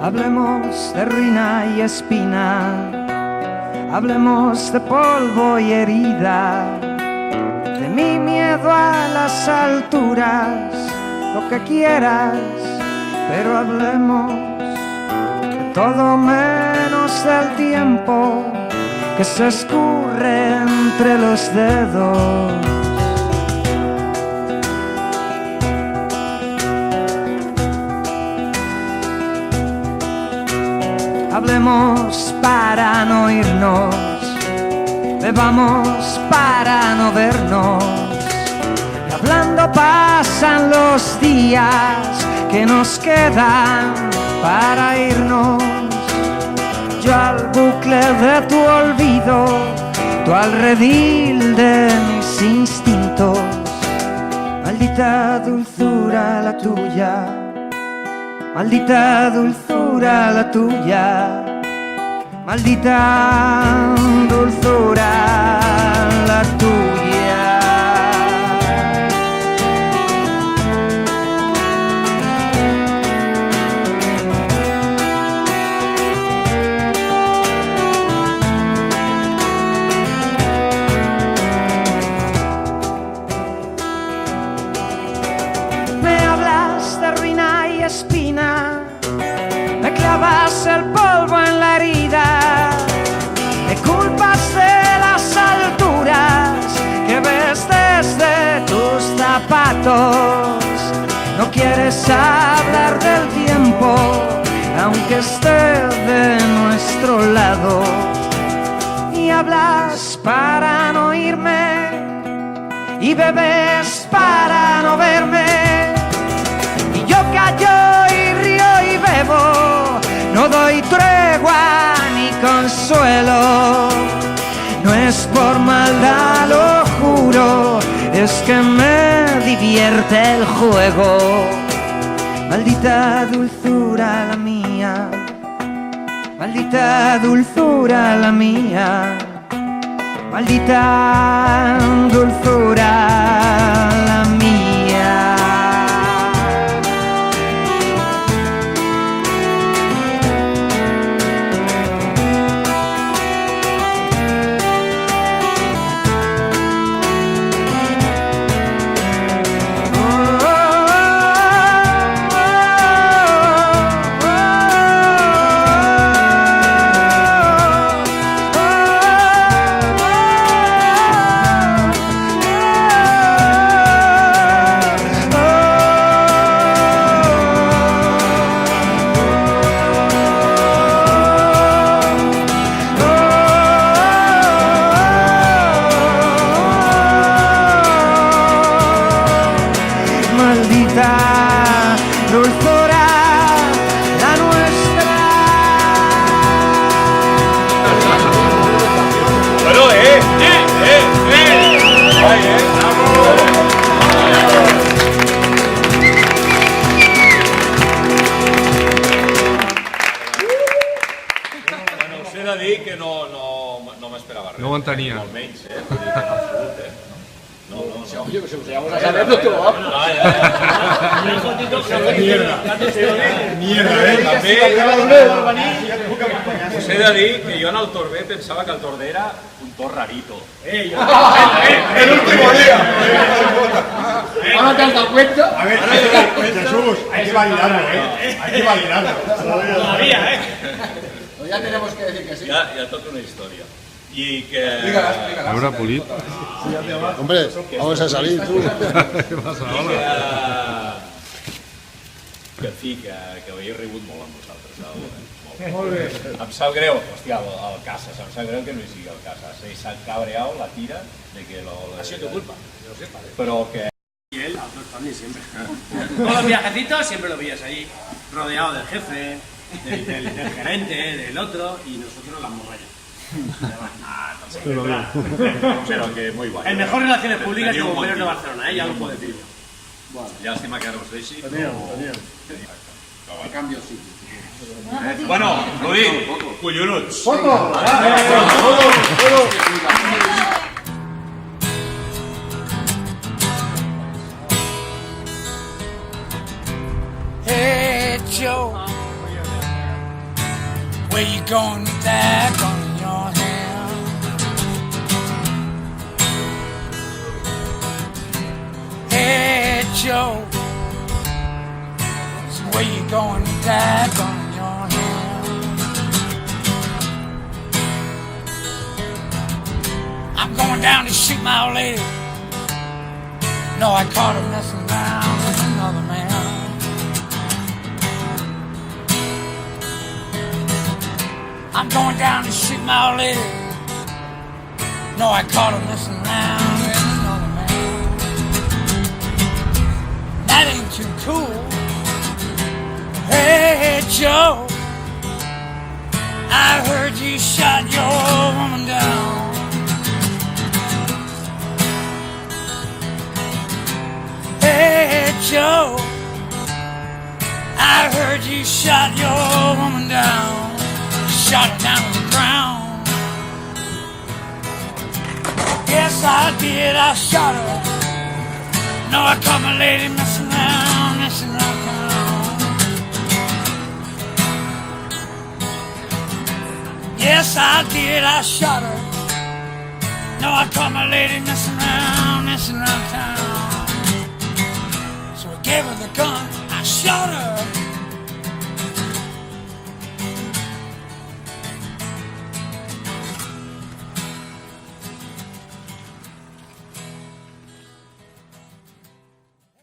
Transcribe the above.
Hablemos de ruina y espina, hablemos de polvo y herida, de mi miedo a las alturas, lo que quieras, pero hablemos de todo menos del tiempo que se escurre entre los dedos. Hablemos para no irnos, bebamos para no vernos, y hablando pasan los días que nos quedan para irnos. Yo al bucle de tu olvido, tú al redil de mis instintos. Maldita dulzura la tuya, maldita dulzura la tuya, maldita dulzura la tuya. Me hablas de ruina y espina, me clavas el polvo en la herida, me culpas de las alturas que ves desde tus zapatos. No quieres hablar del tiempo, aunque esté de nuestro lado, y hablas para no irme, y bebes para no verme, y yo callo y río y bebo, no doy tregua ni consuelo. No es por maldad, lo juro, es que me divierte el juego. Maldita dulzura la mía, maldita dulzura la mía, maldita dulzura la mía. Maldita dulzura la nuestra. Bueno, Bueno, us he de dir que no m'esperava res. No ho entenia. Molt menys, vull dir que en absolut, No, Oye, pues si vamos a saberlo todo. També us he de dir que jo en el Torbé pensava que el Torbé era un tor rarito. El último día. ¿Ahora te has dado cuenta? A ver, Jesús, hay que validarlo, hay que validarlo. Todavía, Pues ya tenemos que decir que sí. Hi ha tota una història. I que... Habrá Polit. Hombre, vamos a salir, tú. ¿Qué pasa ahora? Que en fi, que ho he rigut molt amb vosaltres. Molt bé. Em sap greu, hòstia, el Casas, em sap greu que no hi sigui el Casas. S'ha cabreado la tira de que lo... Ha sido tu culpa, lo sepa. Pero que... Y él, también siempre. Todos los viajecitos siempre lo veías ahí, rodeado del jefe, del gerente, del otro, y nosotros las morrallas. Pero que muy guay. El mejor relaciones públicas de bomberos de Barcelona, ya lo puedo decir. Llàstima que ara us deixi. Teníem. A canvi sí. Bueno, Rudi, collonuts. Foto! Hey Joe, where you going with that gun in your hand? Hey Joe, so where you going with that gun in your hand? I'm going down to shoot my old lady. No, I caught her messing around with another man. I'm going down to shoot my old lady. No, I caught her messing around with another man. That ain't too cool. Hey, Joe, I heard you shot your woman down. Hey, Joe, I heard you shot your woman down. Shot her down on the ground. Yes, I did, I shot her. No, I caught my lady messing around town. Yes, I did, I shot her. No, I caught my lady messing around town. So I gave her the gun, I shot her.